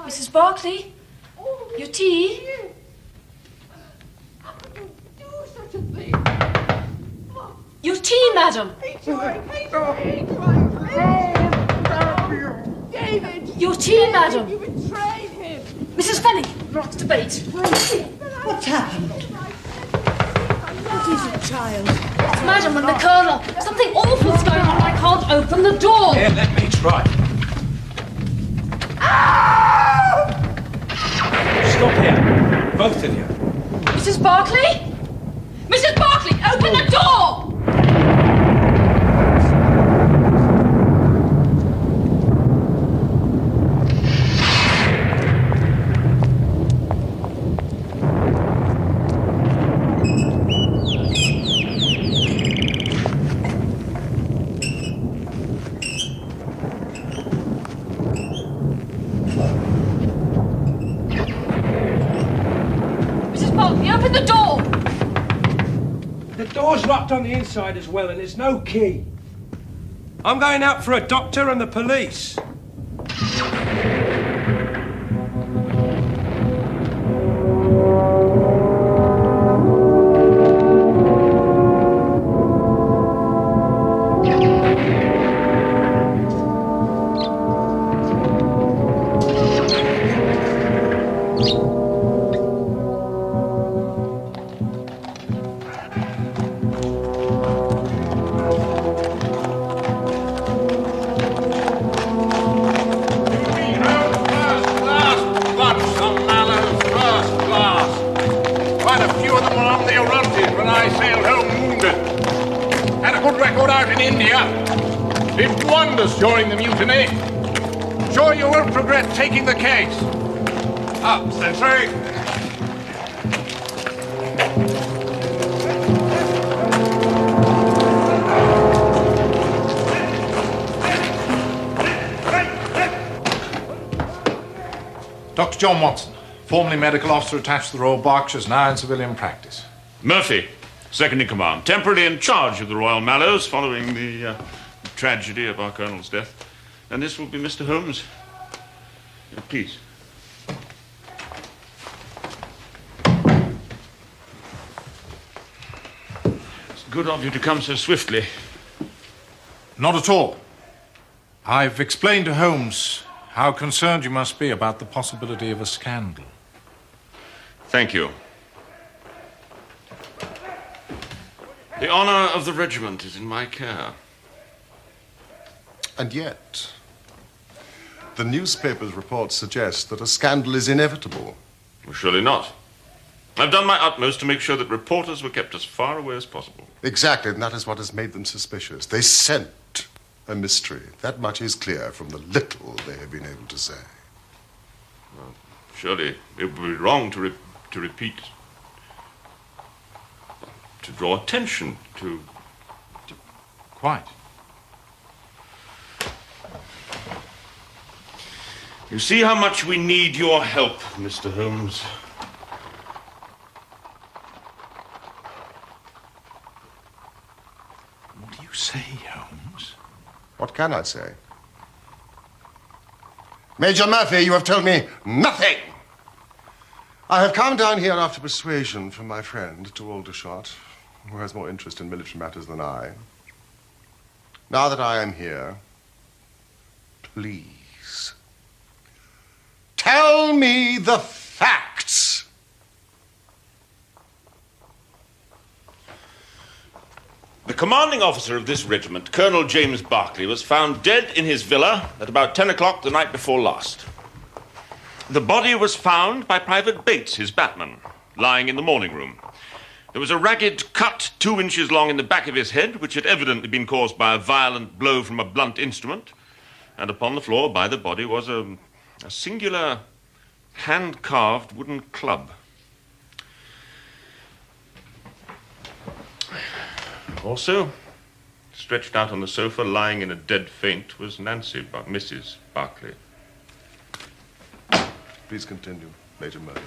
Mrs. Barclay? Your tea? Your tea, madam. David! Your tea, madam. You betrayed him! Mrs. Fenning, not debate. What's happened? What is it, child? Madam and the Colonel. Something awful's going on. I can't open the door. Here, let me try. Stop here, both of you. Mrs. Barclay? Mrs. Barclay, open the door! Open the door! The door's locked on the inside as well, and there's no key. I'm going out for a doctor and the police. During the mutiny. Sure you won't regret taking the case. Up, sentry. Dr. John Watson, formerly medical officer attached to the Royal Berkshires, now in civilian practice. Murphy, second in command, temporarily in charge of the Royal Mallows following the tragedy of our Colonel's death. And this will be Mr. Holmes. Please. It's good of you to come so swiftly. Not at all. I've explained to Holmes how concerned you must be about the possibility of a scandal. Thank you. The honor of the regiment is in my care. And yet, the newspapers' reports suggest that a scandal is inevitable. Well, surely not. I've done my utmost to make sure that reporters were kept as far away as possible. Exactly, and that is what has made them suspicious. They scent a mystery. That much is clear from the little they have been able to say. Well, surely it would be wrong to repeat, to draw attention to... Quite. You see how much we need your help, Mr. Holmes. What do you say, Holmes? What can I say? Major Murphy, you have told me nothing. I have come down here after persuasion from my friend to Aldershot, who has more interest in military matters than I. Now that I am here, please, tell me the facts. The commanding officer of this regiment, Colonel James Berkeley, was found dead in his villa at about 10 o'clock the night before last. The body was found by Private Bates, his batman, lying in the morning room. There was a ragged cut 2 inches long in the back of his head, which had evidently been caused by a violent blow from a blunt instrument. And upon the floor by the body was a singular hand-carved wooden club. Also, stretched out on the sofa, lying in a dead faint, was Mrs. Berkeley. Please continue, Major Murphy.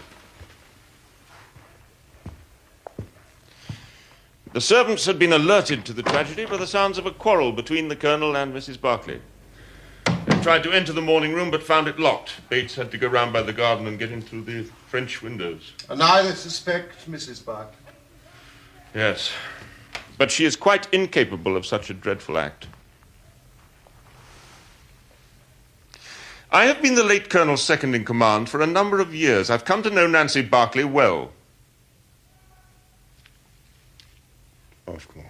The servants had been alerted to the tragedy by the sounds of a quarrel between the Colonel and Mrs. Barclay. They tried to enter the morning room but found it locked. Bates had to go round by the garden and get in through the French windows. And I suspect Mrs. Barclay. Yes, but she is quite incapable of such a dreadful act. I have been the late Colonel's second in command for a number of years. I've come to know Nancy Barclay well. Of course.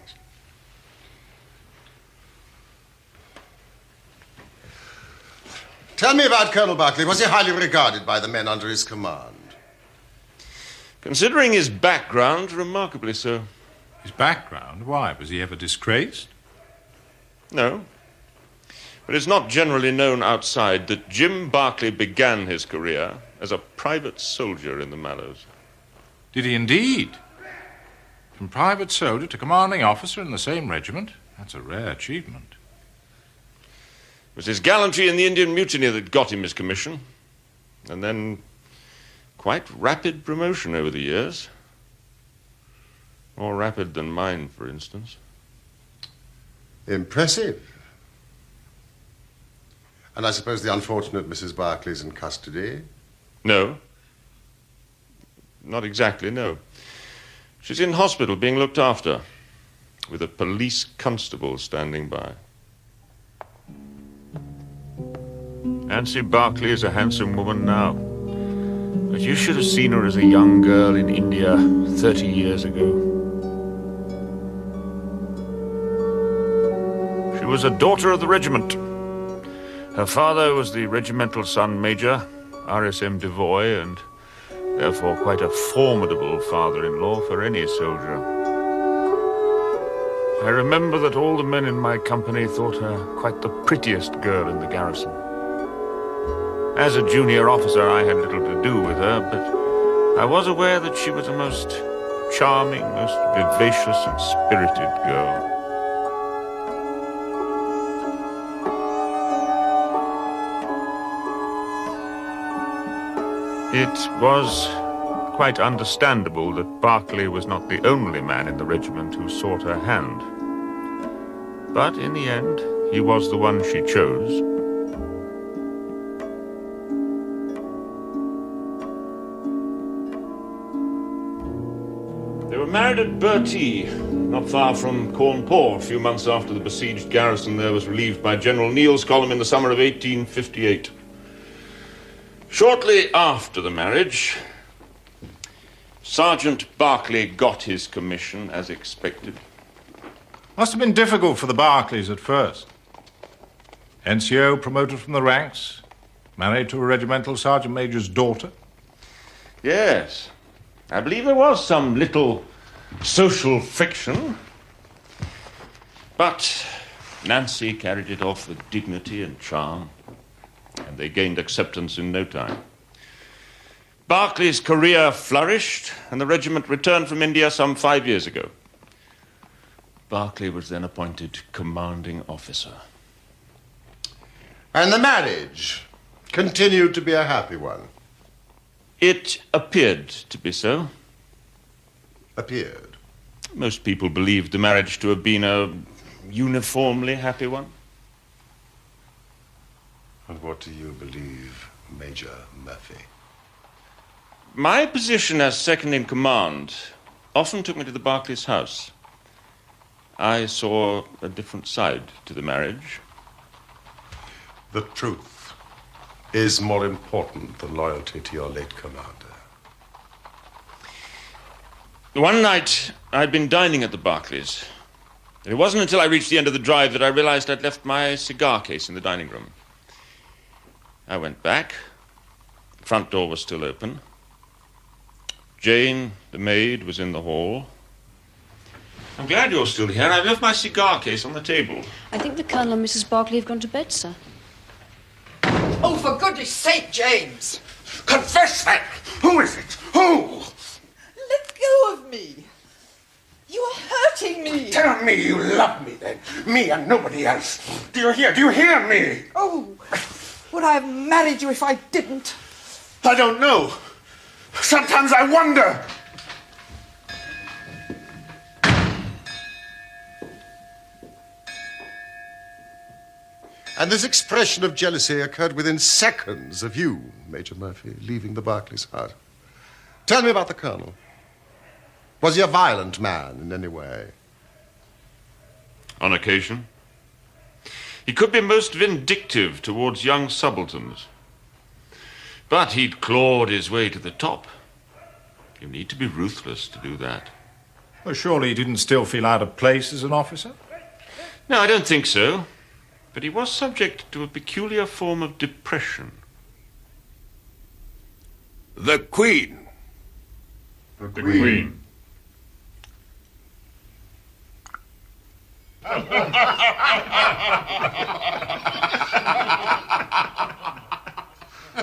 Tell me about Colonel Barclay. Was he highly regarded by the men under his command? Considering his background, remarkably so. His background? Why? Was he ever disgraced? No. But it's not generally known outside that Jim Barclay began his career as a private soldier in the Mallows. Did he indeed? From private soldier to commanding officer in the same regiment? That's a rare achievement. It was his gallantry in the Indian Mutiny that got him his commission. And then quite rapid promotion over the years. More rapid than mine, for instance. Impressive. And I suppose the unfortunate Mrs. Barclay's in custody? No. Not exactly, no. She's in hospital being looked after, with a police constable standing by. Nancy Barclay is a handsome woman now. But you should have seen her as a young girl in India 30 years ago. She was a daughter of the regiment. Her father was the regimental son major, RSM Devoy, and therefore quite a formidable father-in-law for any soldier. I remember that all the men in my company thought her quite the prettiest girl in the garrison. As a junior officer, I had little to do with her, but I was aware that she was a most charming, most vivacious and spirited girl. It was quite understandable that Barclay was not the only man in the regiment who sought her hand. But in the end, he was the one she chose. They were married at Bertie, not far from Cawnpore, a few months after the besieged garrison there was relieved by General Neil's column in the summer of 1858. Shortly after the marriage, Sergeant Barclay got his commission as expected. Must have been difficult for the Barclays at first. NCO promoted from the ranks, married to a regimental sergeant major's daughter. Yes, I believe there was some little social friction. But Nancy carried it off with dignity and charm, and they gained acceptance in no time. Barclay's career flourished, and the regiment returned from India some 5 years ago. Barclay was then appointed commanding officer. And the marriage continued to be a happy one? It appeared to be so. Appeared? Most people believed the marriage to have been a uniformly happy one. And what do you believe, Major Murphy? My position as second in command often took me to the Barclays' house. I saw a different side to the marriage. The truth is more important than loyalty to your late commander. One night, I'd been dining at the Barclays. It wasn't until I reached the end of the drive that I realized I'd left my cigar case in the dining room. I went back. The front door was still open. Jane, the maid, was in the hall. I'm glad you're still here. I've left my cigar case on the table. I think the Colonel and Mrs. Barclay have gone to bed, sir. Oh, for goodness sake, James! Confess that! Who is it? Who? Let go of me! You are hurting me! Tell me you love me, then. Me and nobody else. Do you hear? Do you hear me? Oh, would I have married you if I didn't? I don't know. Sometimes I wonder. And this expression of jealousy occurred within seconds of you, Major Murphy, leaving the Barclays hut. Tell me about the Colonel. Was he a violent man in any way? On occasion. He could be most vindictive towards young subalterns. But he'd clawed his way to the top. You need to be ruthless to do that. Well, surely he didn't still feel out of place as an officer? No, I don't think so. But he was subject to a peculiar form of depression. The Queen. The Queen.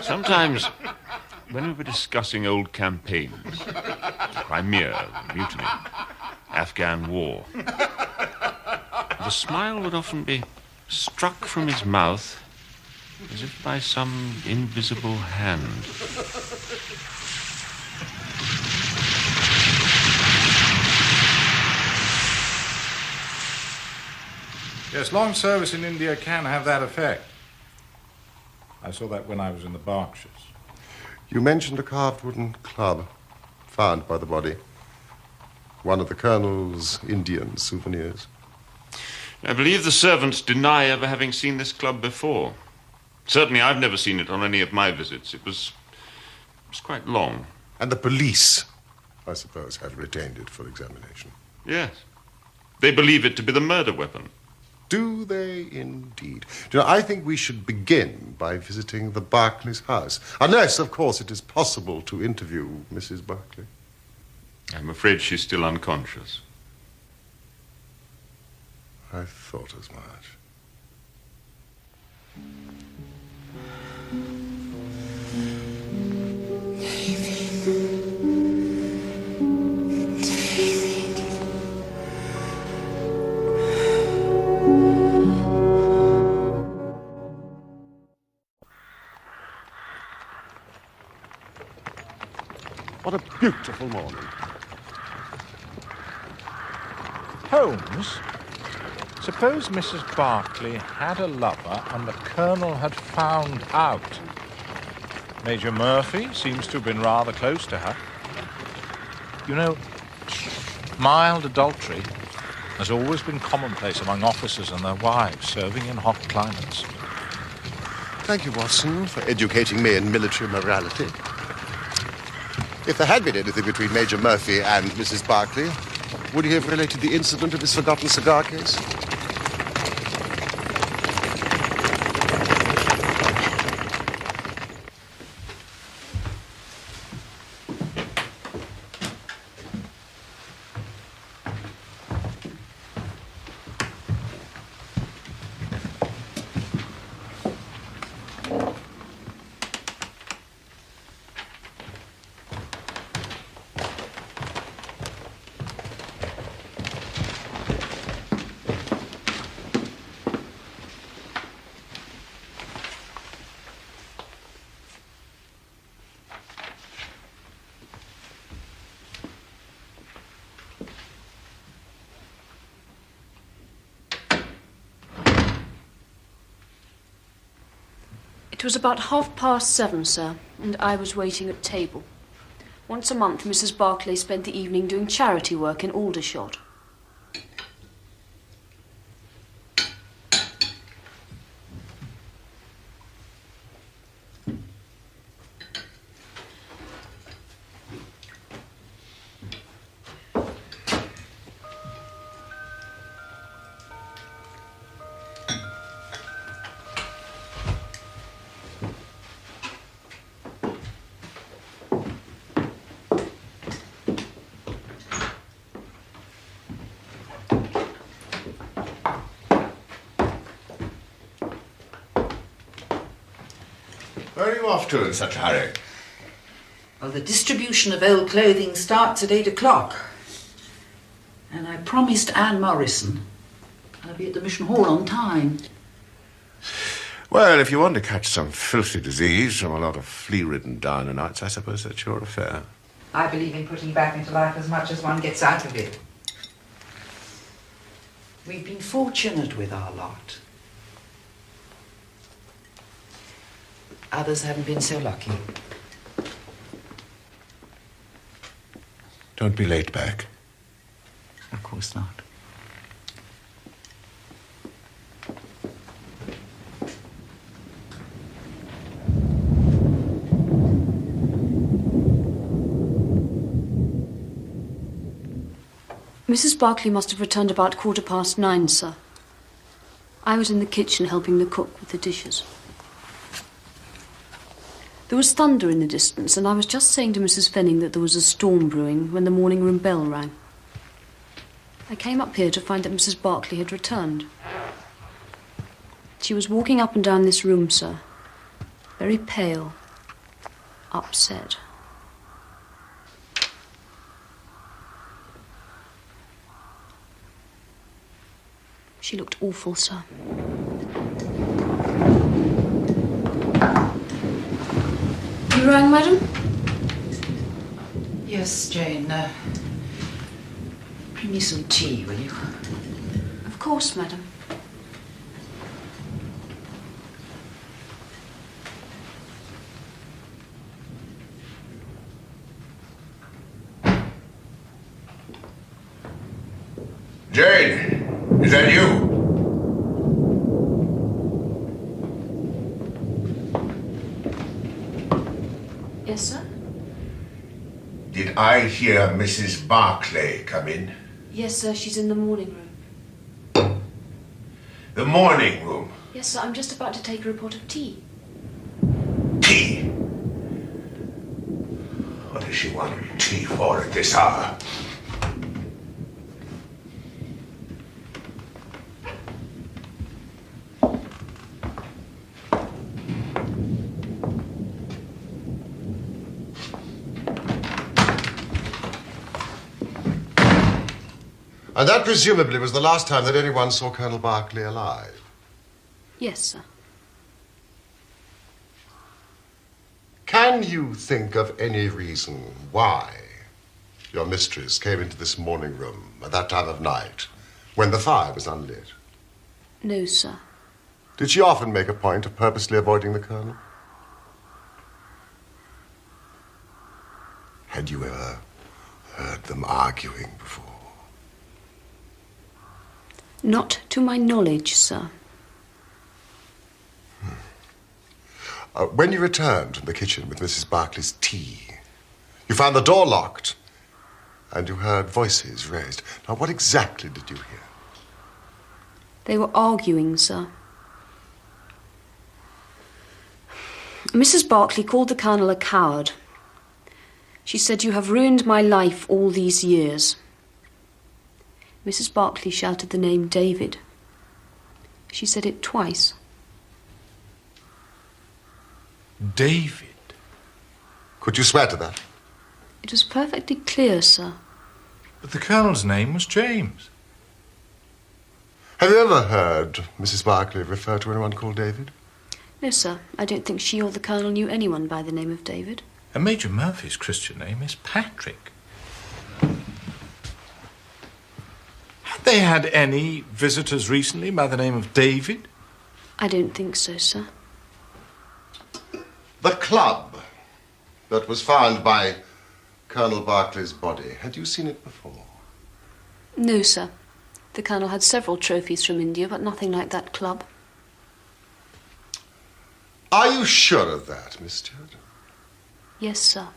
Sometimes, when we were discussing old campaigns, Crimea, Mutiny, Afghan War, the smile would often be struck from his mouth as if by some invisible hand. Yes, long service in India can have that effect. I saw that when I was in the Berkshires. You mentioned a carved wooden club found by the body. One of the Colonel's Indian souvenirs. I believe the servants deny ever having seen this club before. Certainly I've never seen it on any of my visits. It was quite long. And the police, I suppose, have retained it for examination. Yes. They believe it to be the murder weapon. Do they indeed? Do you know, I think we should begin by visiting the Barclays' house. Unless, of course, it is possible to interview Mrs. Barclay. I'm afraid she's still unconscious. I thought as much. What a beautiful morning. Holmes, suppose Mrs. Barclay had a lover and the Colonel had found out. Major Murphy seems to have been rather close to her. You know, mild adultery has always been commonplace among officers and their wives serving in hot climates. Thank you, Watson, for educating me in military morality. If there had been anything between Major Murphy and Mrs. Barclay, would he have related the incident of his forgotten cigar case? It was about 7:30, sir, and I was waiting at table. Once a month, Mrs. Barclay spent the evening doing charity work in Aldershot. Where are you off to in such a hurry? Well, the distribution of old clothing starts at 8 o'clock. And I promised Anne Morrison I'll be at the Mission Hall on time. Well, if you want to catch some filthy disease from a lot of flea-ridden dino-nights, I suppose that's your affair. I believe in putting back into life as much as one gets out of it. We've been fortunate with our lot. Others haven't been so lucky. Don't be late back. Of course not. Mrs. Barclay must have returned about 9:15, sir. I was in the kitchen helping the cook with the dishes. There was thunder in the distance, and I was just saying to Mrs. Fenning that there was a storm brewing when the morning room bell rang. I came up here to find that Mrs. Barclay had returned. She was walking up and down this room, sir, very pale, upset. She looked awful, sir. You rang, madam? Yes, Jane. Bring me some tea, will you? Of course, madam. Jane, is that you? Yes, sir? Did I hear Mrs. Barclay come in? Yes, sir, she's in the morning room. The morning room? Yes, sir, I'm just about to take her a pot of tea. Tea? What does she want tea for at this hour? And that presumably was the last time that anyone saw Colonel Barclay alive. Yes, sir. Can you think of any reason why your mistress came into this morning room at that time of night when the fire was unlit? No, sir. Did she often make a point of purposely avoiding the Colonel? Had you ever heard them arguing before? Not to my knowledge, sir. When you returned from the kitchen with Mrs. Barclay's tea, you found the door locked and you heard voices raised. Now, what exactly did you hear? They were arguing, sir. Mrs. Barclay called the Colonel a coward. She said, "You have ruined my life all these years." Mrs. Barclay shouted the name David. She said it twice. David? Could you swear to that? It was perfectly clear, sir. But the Colonel's name was James. Have you ever heard Mrs. Barclay refer to anyone called David? No, sir. I don't think she or the Colonel knew anyone by the name of David. And Major Murphy's Christian name is Patrick. Had they had any visitors recently by the name of David? I don't think so, sir. The club that was found by Colonel Barclay's body, had you seen it before? No, sir. The Colonel had several trophies from India, but nothing like that club. Are you sure of that, Miss Stewart? Yes, sir.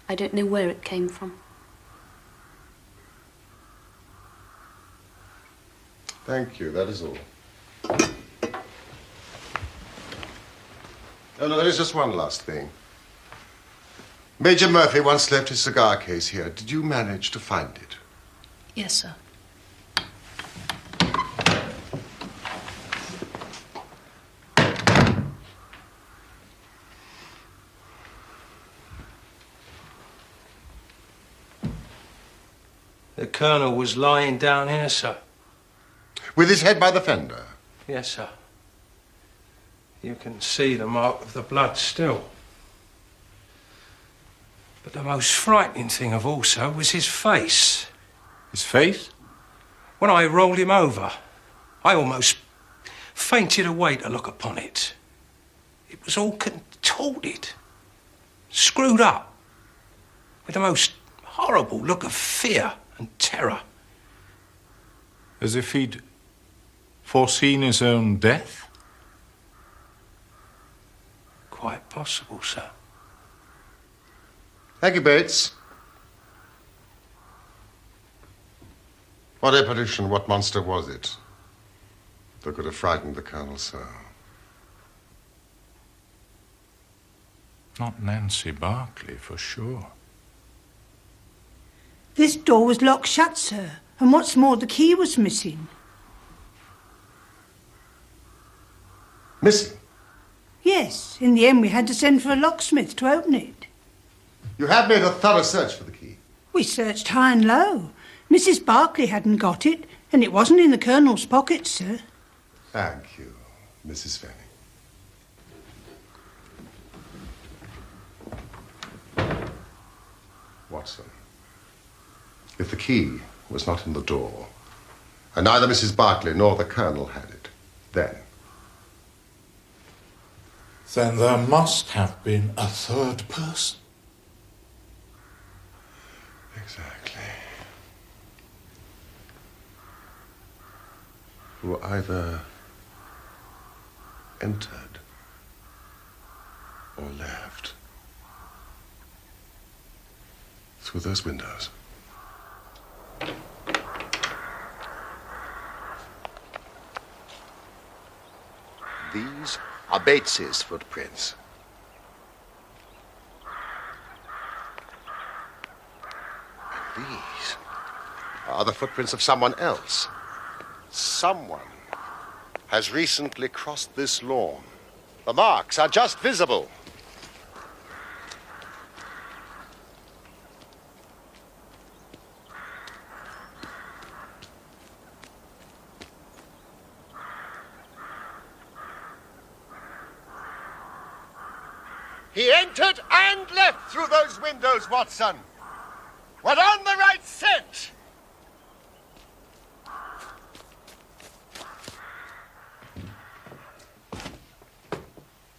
I don't know where it came from. Thank you, that is all. Oh, no, there is just one last thing. Major Murphy once left his cigar case here. Did you manage to find it? Yes, sir. The Colonel was lying down here, sir. With his head by the fender? Yes, sir. You can see the mark of the blood still. But the most frightening thing of all, sir, was his face. His face? When I rolled him over, I almost fainted away to look upon it. It was all contorted, screwed up, with the most horrible look of fear and terror. As if he'd foreseen his own death? Quite possible, sir. Thank you, Bates. What apparition, what monster was it that could have frightened the Colonel so? Not Nancy Barclay, for sure. This door was locked shut, sir, and what's more, the key was missing. Missing? Yes, in the end we had to send for a locksmith to open it. You have made a thorough search for the key. We searched high and low. Mrs. Barclay hadn't got it, and it wasn't in the Colonel's pocket, sir. Thank you, Mrs. Fanning. Watson, if the key was not in the door, and neither Mrs. Barclay nor the Colonel had it, then there must have been a third person. exactly, who either entered or left through those windows. These are Bates's footprints. And these are the footprints of someone else. Someone has recently crossed this lawn. The marks are just visible. He entered and left through those windows, Watson. We're on the right scent.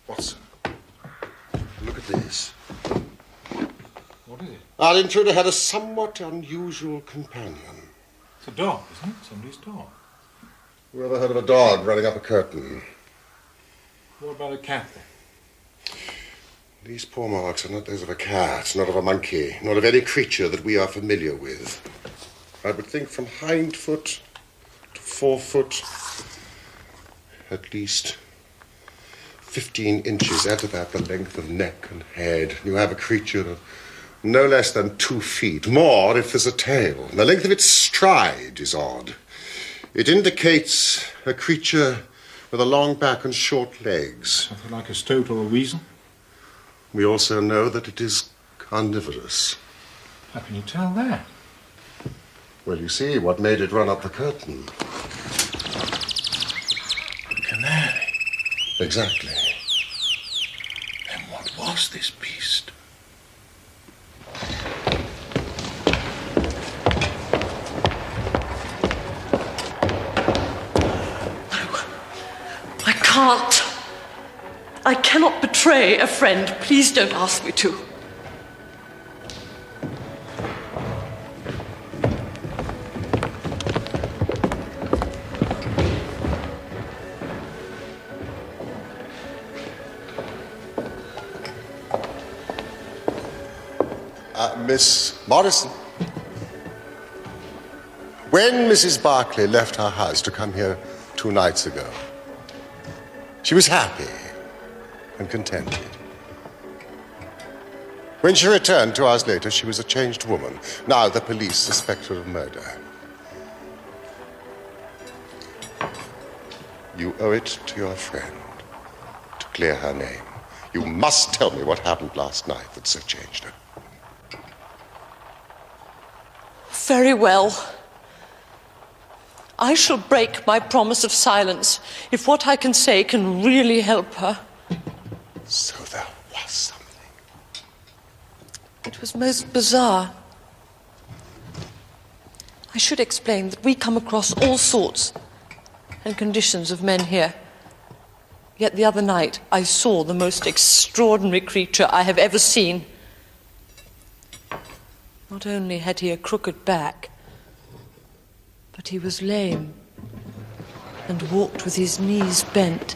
Watson, look at this. What is it? Our intruder had a somewhat unusual companion. It's a dog, isn't it? Somebody's dog. Who ever heard of a dog running up a curtain? What about a cat then? These paw marks are not those of a cat, not of a monkey, nor of any creature that we are familiar with. I would think from hind foot to forefoot, at least 15 inches. Add to that the length of neck and head. You have a creature of no less than 2 feet. More if there's a tail. And the length of its stride is odd. It indicates a creature with a long back and short legs. Something like a stoat or a weasel? We also know that it is carnivorous. How can you tell that? Well, you see, what made it run up the curtain? A canary. Exactly. Then what was this beast? I can't. I cannot betray a friend. Please don't ask me to. Miss Morrison. When Mrs. Barclay left her house to come here 2 nights ago, she was happy and contented. When she returned 2 hours later, she was a changed woman. Now the police suspect her of murder. You owe it to your friend to clear her name. You must tell me what happened last night that so changed her. Very well. I shall break my promise of silence if what I can say can really help her. So there was something. It was most bizarre. I should explain that we come across all sorts and conditions of men here. Yet the other night I saw the most extraordinary creature I have ever seen. Not only had he a crooked back, but he was lame and walked with his knees bent.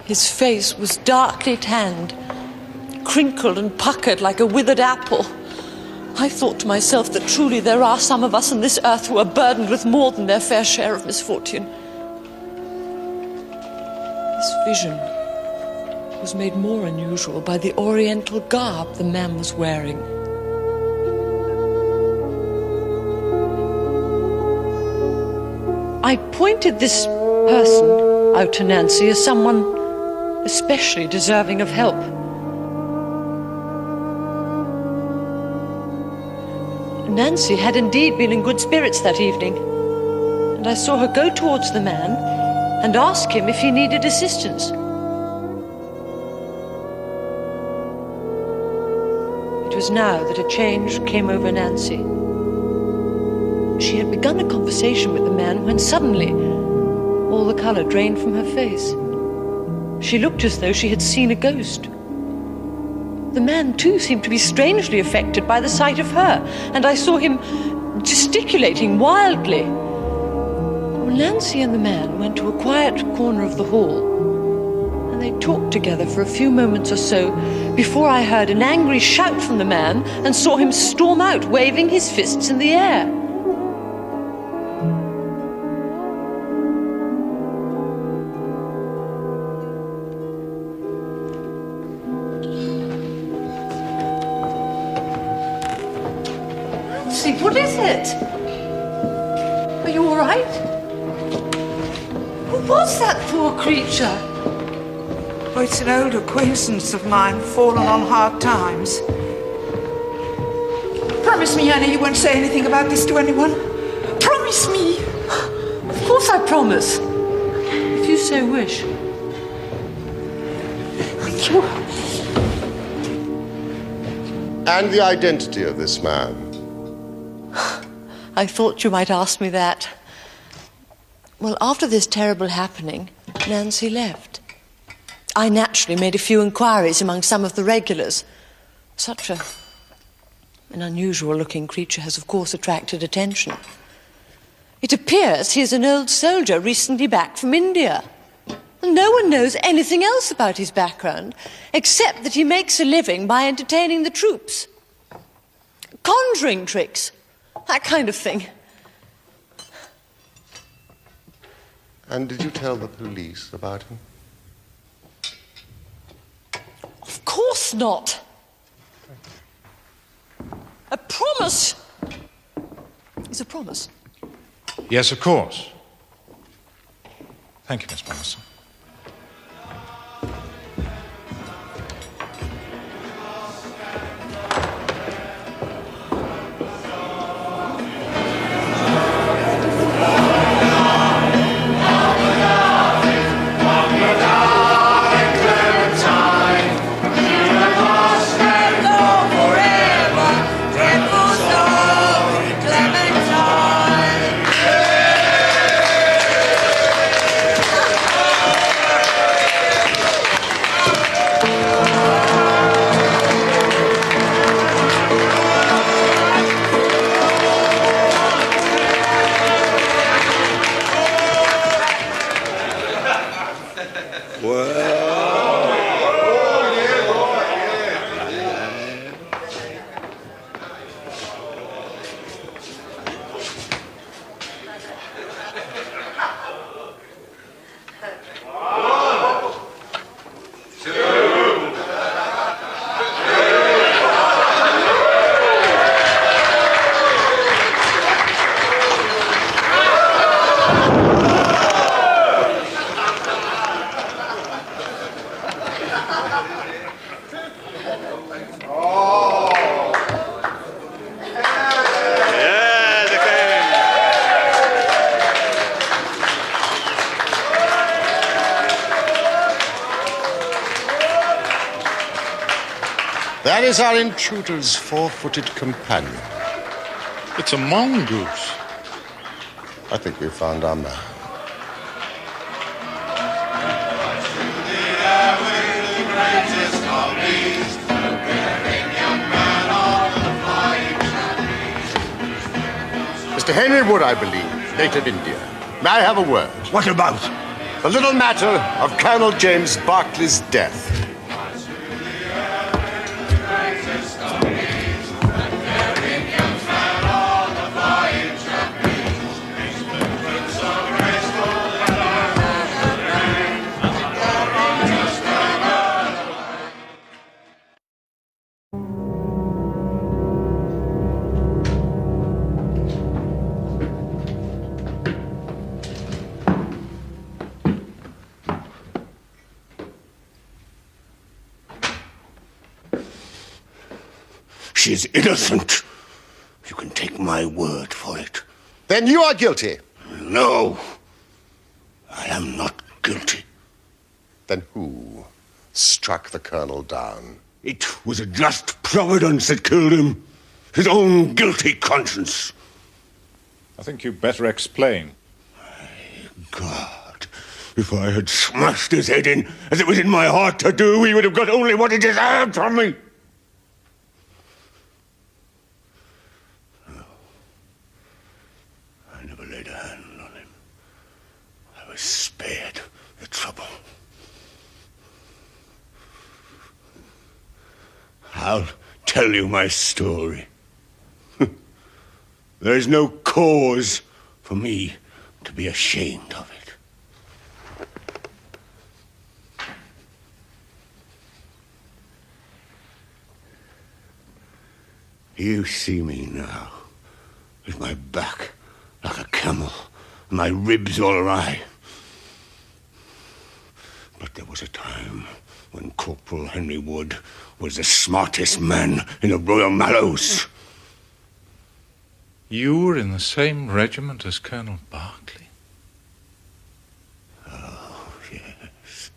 His face was darkly tanned, crinkled and puckered like a withered apple. I thought to myself that truly there are some of us on this earth who are burdened with more than their fair share of misfortune. This vision was made more unusual by the oriental garb the man was wearing. I pointed this person out to Nancy as someone especially deserving of help. Nancy had indeed been in good spirits that evening, and I saw her go towards the man and ask him if he needed assistance. It was now that a change came over Nancy. She had begun a conversation with the man when suddenly all the colour drained from her face. She looked as though she had seen a ghost. The man, too, seemed to be strangely affected by the sight of her, and I saw him gesticulating wildly. Well, Nancy and the man went to a quiet corner of the hall, and they talked together for a few moments or so before I heard an angry shout from the man and saw him storm out, waving his fists in the air. What is it? Are you all right? Who was that poor creature? Oh, it's an old acquaintance of mine, fallen on hard times. Promise me, Annie, you won't say anything about this to anyone. Promise me. Of course I promise. If you so wish. And the identity of this man? I thought you might ask me that. Well, after this terrible happening, Nancy left. I naturally made a few inquiries among some of the regulars. Such an unusual-looking creature has, of course, attracted attention. It appears he is an old soldier recently back from India. No one knows anything else about his background, except that he makes a living by entertaining the troops. Conjuring tricks. That kind of thing. And did you tell the police about him? Of course not. A promise is a promise. Yes, of course. Thank you, Miss Morrison. That is our intruder's four-footed companion. It's a mongoose. I think we found our man. Mr. Henry Wood, I believe, native India. May I have a word? What about? The little matter of Colonel James Berkeley's death. She's innocent. You can take my word for it. Then you are guilty. No, I am not guilty. Then who struck the colonel down? It was a just providence that killed him. His own guilty conscience. I think you'd better explain. God, if I had smashed his head in, as it was in my heart to do, he would have got only what he deserved from me. No. I never laid a hand on him. I was spared the trouble. I'll tell you my story. There is no cause for me to be ashamed of it. You see me now, with my back like a camel, and my ribs all awry. But there was a time when Corporal Henry Wood was the smartest man in the Royal Mallows. You were in the same regiment as Colonel Berkeley? Oh, yes.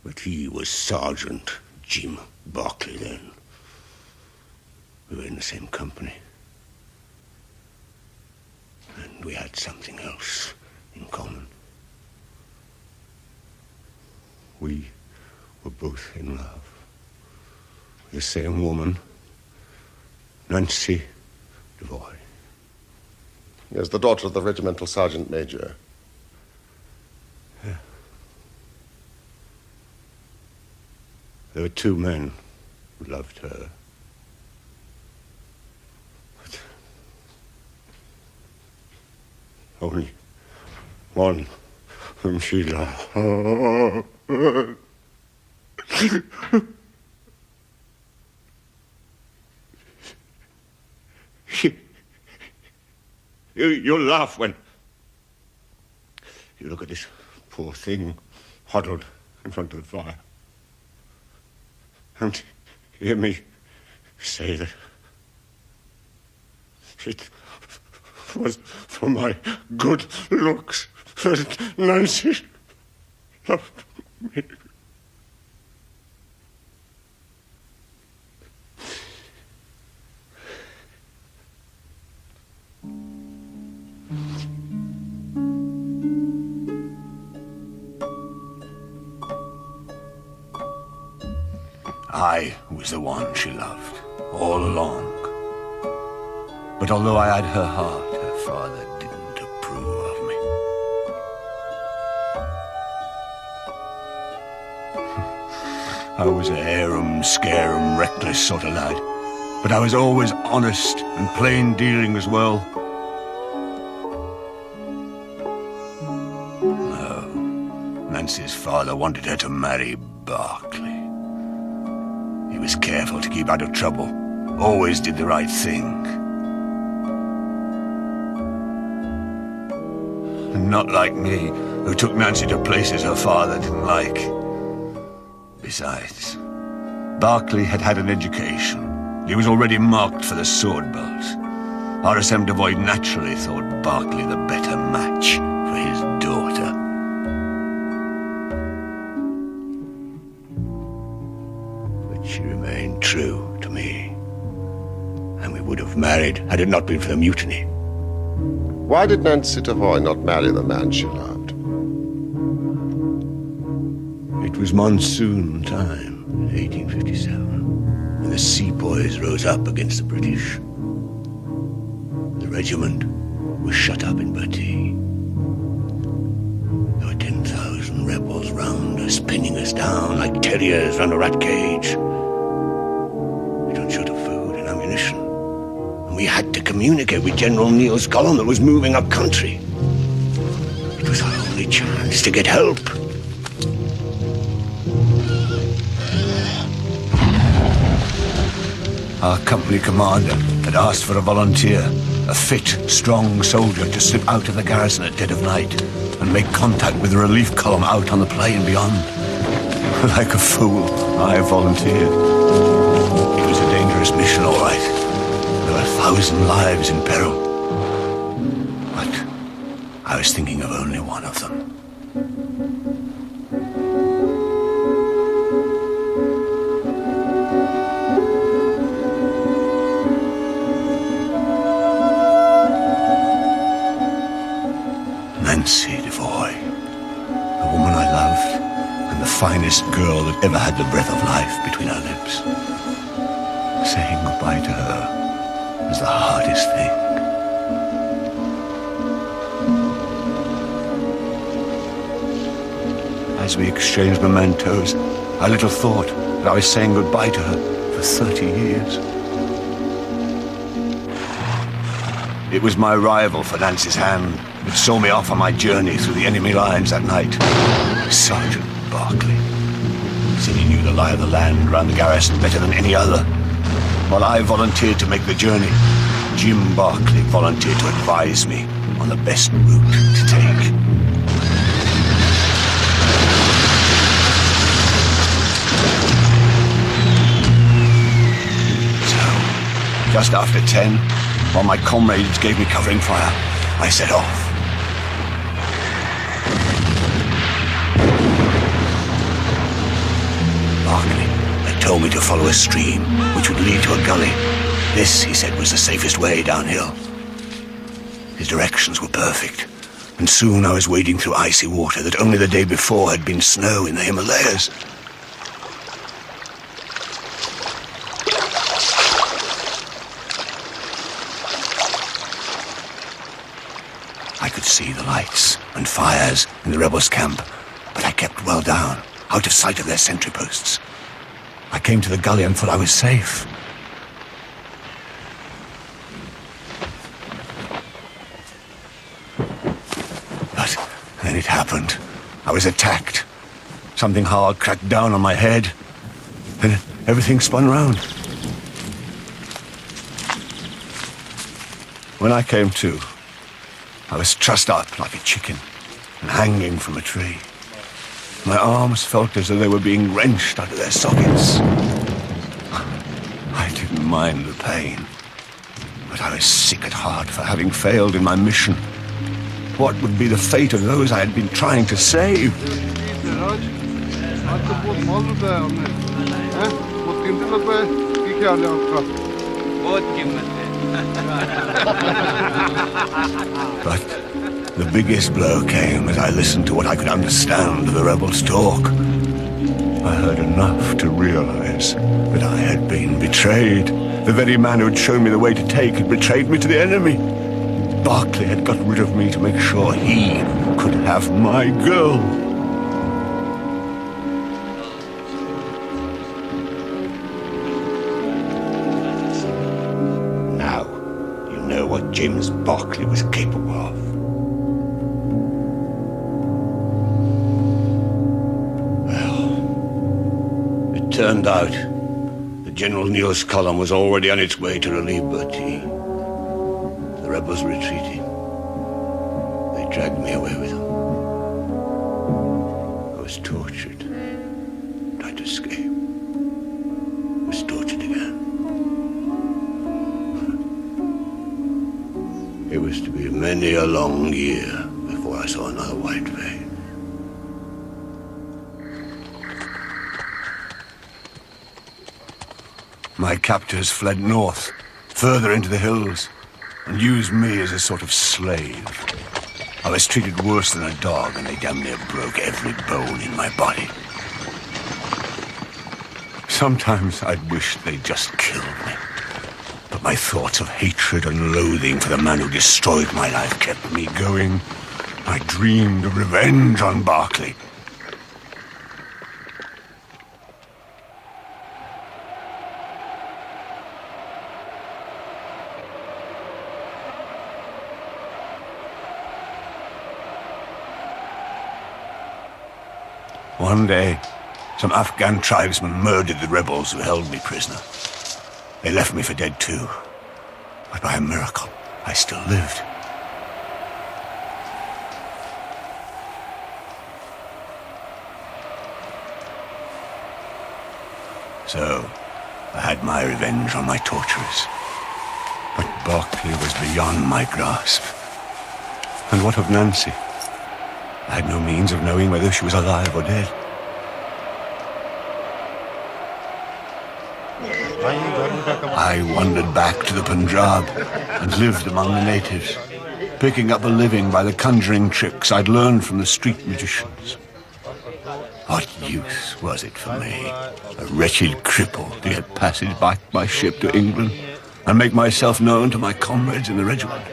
But he was Sergeant Jim Berkeley then. We were in the same company. And we had something else in common. We were both in love with the same woman, Nancy Devoy. Yes, the daughter of the regimental sergeant major. Yeah. There were two men who loved her. But only one whom she loved. You'll laugh when you look at this poor thing huddled in front of the fire and hear me say that it was for my good looks that Nancy loved me. I was the one she loved, all along. But although I had her heart, her father didn't approve of me. I was a harum-scarum, reckless sort of lad. But I was always honest and plain dealing as well. No, Nancy's father wanted her to marry Berkeley. He was careful to keep out of trouble, always did the right thing. Not like me, who took Nancy to places her father didn't like. Besides, Berkeley had had an education. He was already marked for the sword belt. RSM Devoy naturally thought Berkeley the better match for his daughter. She remained true to me. And we would have married had it not been for the mutiny. Why did Nancy Devoy not marry the man she loved? It It was monsoon time in 1857, when the sepoys rose up against the British. The regiment was shut up in Bertie. There were 10,000 rebels round us, pinning us down like terriers round a rat cage. We ran short of food and ammunition, and we had to communicate with General Neal's column that was moving up country. It was our only chance to get help. Our company commander had asked for a volunteer, a fit, strong soldier to slip out of the garrison at dead of night and make contact with the relief column out on the plain beyond. Like a fool, I volunteered. It was a dangerous mission, all right. There were 1,000 lives in peril. But I was thinking of only one of them. Nancy Devoy, the woman I loved, and the finest girl that ever had the breath of life between her lips. Saying goodbye to her was the hardest thing. As we exchanged mementos, I little thought that I was saying goodbye to her for 30 years. It was my rival for Nancy's hand that saw me off on my journey through the enemy lines that night. Sergeant Barclay. Said he knew the lie of the land around the garrison better than any other. While I volunteered to make the journey, Jim Barclay volunteered to advise me on the best route to take. So, just after 10, while my comrades gave me covering fire, I set off. Barclay had told me to follow a stream which would lead to a gully. This, he said, was the safest way downhill. His directions were perfect, and soon I was wading through icy water that only the day before had been snow in the Himalayas. I could see the lights and fires in the rebels' camp, but I kept well down, out of sight of their sentry posts. I came to the gully and thought I was safe. But then it happened. I was attacked. Something hard cracked down on my head. Then everything spun round. When I came to, I was trussed up like a chicken and hanging from a tree. My arms felt as though they were being wrenched out of their sockets. I didn't mind the pain, but I was sick at heart for having failed in my mission. What would be the fate of those I had been trying to save? But the biggest blow came as I listened to what I could understand of the rebels' talk. I heard enough to realize that I had been betrayed. The very man who had shown me the way to take had betrayed me to the enemy. Barclay had got rid of me to make sure he could have my girl. Now, you know what James Barclay was capable of. Turned out that General Neal's column was already on its way to relieve Bertie. The rebels were retreating. They dragged me away with them. I was tortured. Tried to escape. Was tortured again. It was to be many a long year before I saw another white face. My captors fled north, further into the hills, and used me as a sort of slave. I was treated worse than a dog, and they damn near broke every bone in my body. Sometimes I'd wish they'd just killed me. But my thoughts of hatred and loathing for the man who destroyed my life kept me going. I dreamed of revenge on Berkeley. One day, some Afghan tribesmen murdered the rebels who held me prisoner. They left me for dead too. But by a miracle, I still lived. So, I had my revenge on my torturers. But Berkeley was beyond my grasp. And what of Nancy? I had no means of knowing whether she was alive or dead. I wandered back to the Punjab and lived among the natives, picking up a living by the conjuring tricks I'd learned from the street magicians. What use was it for me, a wretched cripple, to get passage back by ship to England and make myself known to my comrades in the regiment?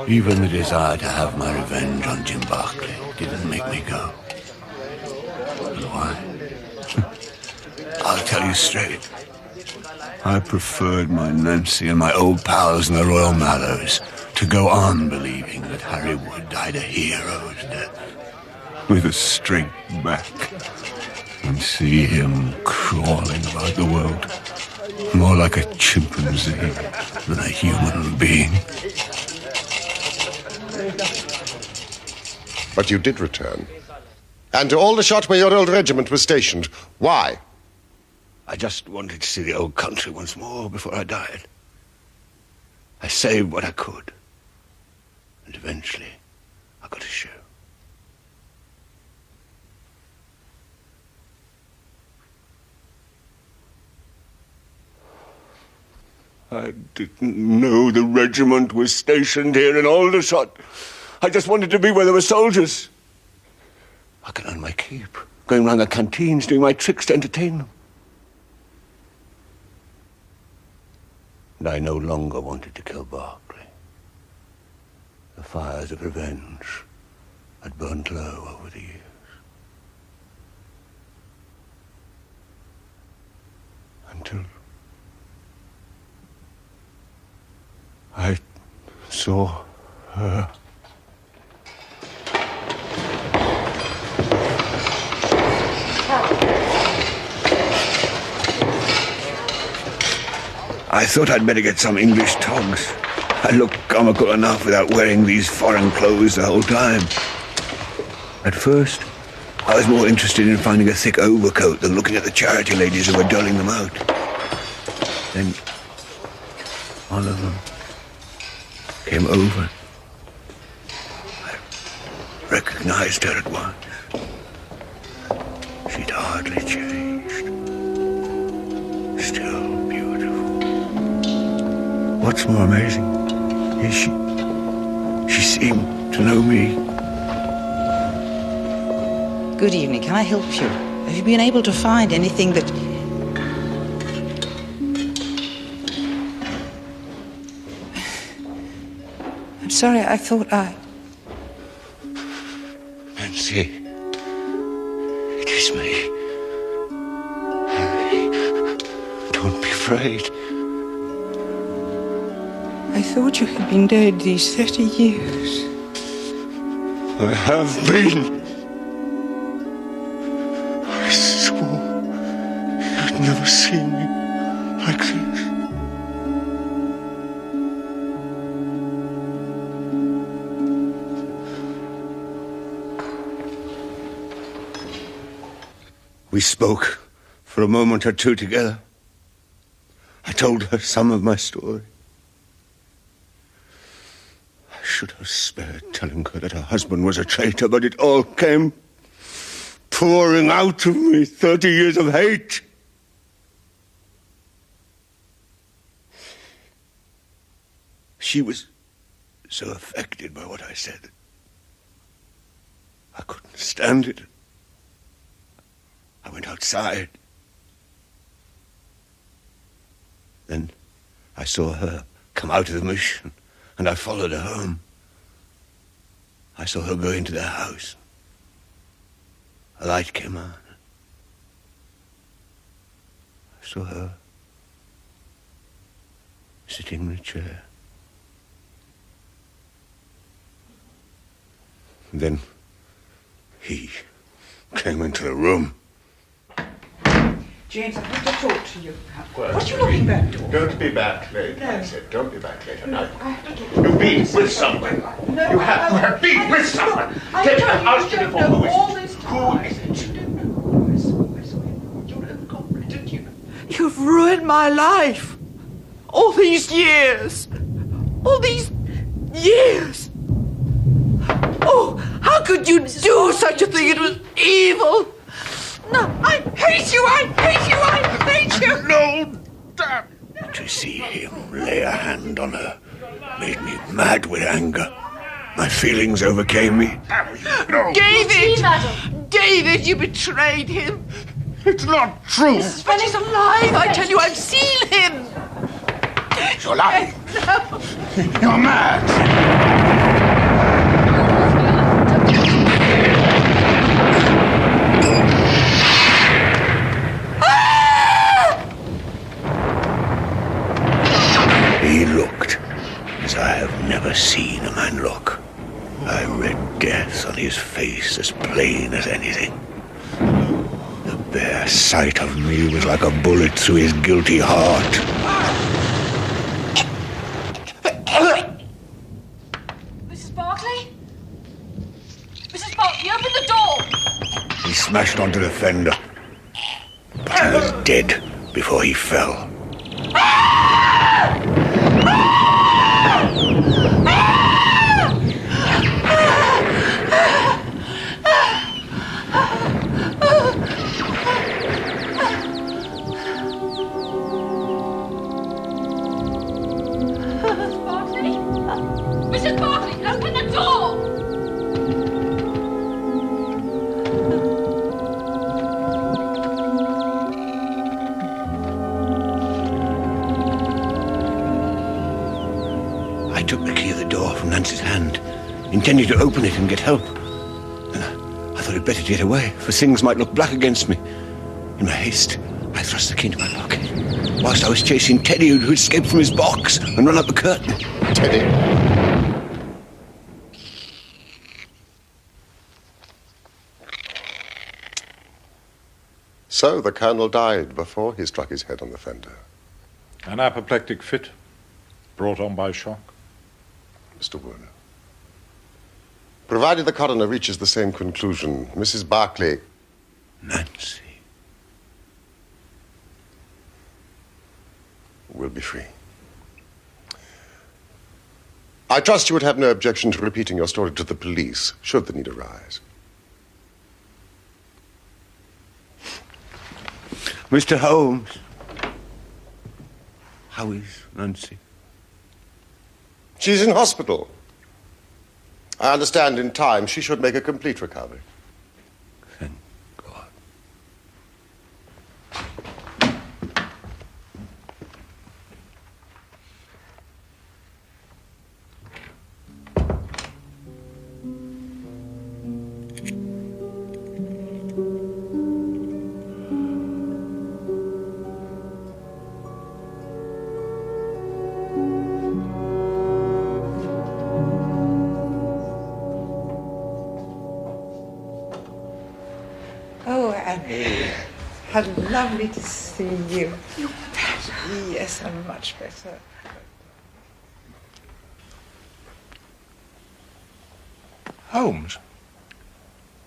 Even the desire to have my revenge on Jim Berkeley didn't make me go. And why? I'll tell you straight. I preferred my Nancy and my old pals in the Royal Mallows to go on believing that Harry Wood died a hero's death, with a straight back, and see him crawling about the world, more like a chimpanzee than a human being. But you did return. And to Aldershot, where your old regiment was stationed. Why? I just wanted to see the old country once more before I died. I saved what I could. And eventually, I got a show. I didn't know the regiment was stationed here in Aldershot. I just wanted to be where there were soldiers. I could earn my keep, going round the canteens, doing my tricks to entertain them. And I no longer wanted to kill Berkeley. The fires of revenge had burnt low over the years. Until I saw her. I thought I'd better get some English togs. I look comical enough without wearing these foreign clothes the whole time. At first, I was more interested in finding a thick overcoat than looking at the charity ladies who were doling them out. Then, one of them came over. I recognized her at once. She'd hardly changed. Still beautiful. What's more amazing is she seemed to know me. Good evening. Can I help you? Have you been able to find anything that... I'm sorry, I thought Nancy, it is me. Harry, don't be afraid. I thought you had been dead these 30 years. I have been. I swore you'd never see me like this. We spoke for a moment or two together. I told her some of my story. I should have spared telling her that her husband was a traitor, but it all came pouring out of me, 30 years of hate. She was so affected by what I said. I couldn't stand it. I went outside Then I saw her come out of the mission, and I followed her home. I saw her go into their house. A light came on. I saw her sitting in a chair. And then he came into the room. James, I have to talk to you. What are you looking back for? Don't be back late. No. I said, don't be back late tonight. I have to talk to you. You've been with someone. No, you have been with someone. Get the house to before who is it? Who is it? You've ruined my life. All these years. All these years. Oh, how could you do such a thing? It was evil. No, I hate you. I hate you. I hate you. No, damn. To see him lay a hand on her made me mad with anger. My feelings overcame me. No. David! David, you betrayed him. It's not true. But he's alive. I tell you, I've seen him. He's alive. No. You're mad. He looked as I have never seen a man look. I read death on his face as plain as anything. The bare sight of me was like a bullet through his guilty heart. Mrs. Barclay? Mrs. Barclay, open the door! He smashed onto the fender, but he was dead before he fell. Mrs. Barclay, open the door! I took the key of the door from Nancy's hand, intending to open it and get help. Then I thought it better to get away, for things might look black against me. In my haste, I thrust the key into my pocket, whilst I was chasing Teddy, who escaped from his box and run up the curtain. Teddy. So the Colonel died before he struck his head on the fender. An apoplectic fit brought on by shock. Mr. Werner. Provided the coroner reaches the same conclusion, Mrs. Barclay... Nancy. ...will be free. I trust you would have no objection to repeating your story to the police, should the need arise. Mr. Holmes. How is Nancy? She's in hospital. I understand in time she should make a complete recovery. Thank God. Oh, Annie, how lovely to see you. You're better. Yes, I'm much better. Holmes,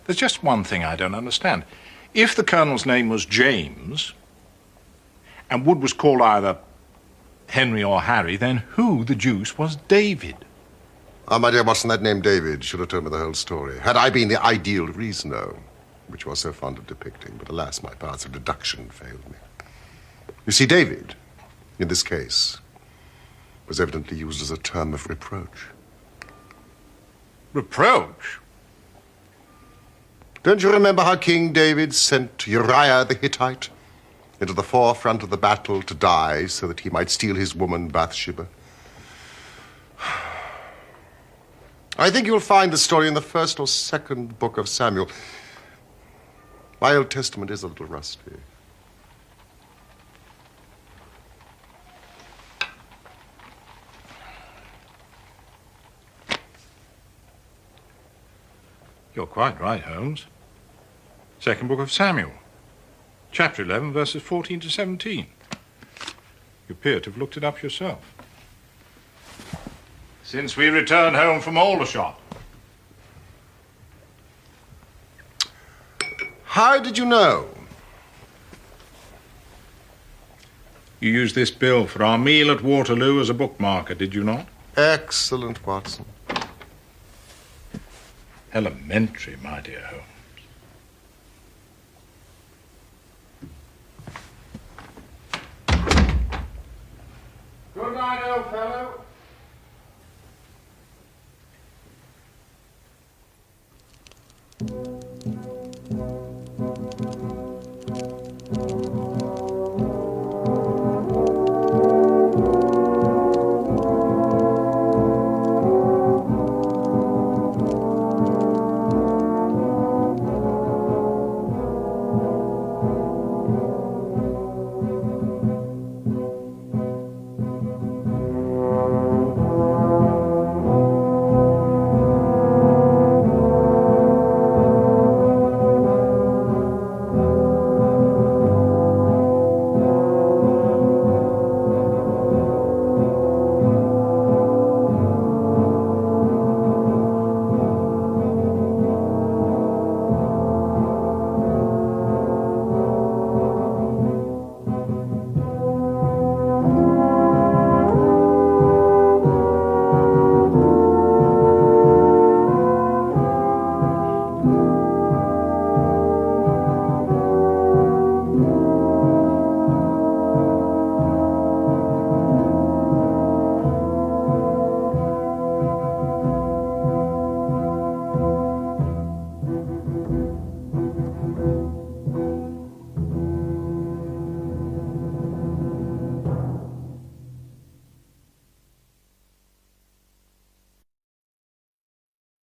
there's just one thing I don't understand. If the Colonel's name was James, and Wood was called either Henry or Harry, then who the deuce was David? Ah, my dear Watson, that name David should have told me the whole story. Had I been the ideal reasoner, which you are so fond of depicting, but alas, my powers of deduction failed me. You see, David, in this case, was evidently used as a term of reproach. Reproach? Don't you remember how King David sent Uriah the Hittite into the forefront of the battle to die so that he might steal his woman Bathsheba. I think you'll find the story in the first or second book of Samuel. My Old Testament is a little rusty. You're quite right, Holmes. Second book of Samuel. Chapter 11, verses 14 to 17. You appear to have looked it up yourself. Since we returned home from Aldershot. How did you know? You used this bill for our meal at Waterloo as a bookmarker, did you not? Excellent, Watson. Elementary, my dear Holmes. Good night, old fellow.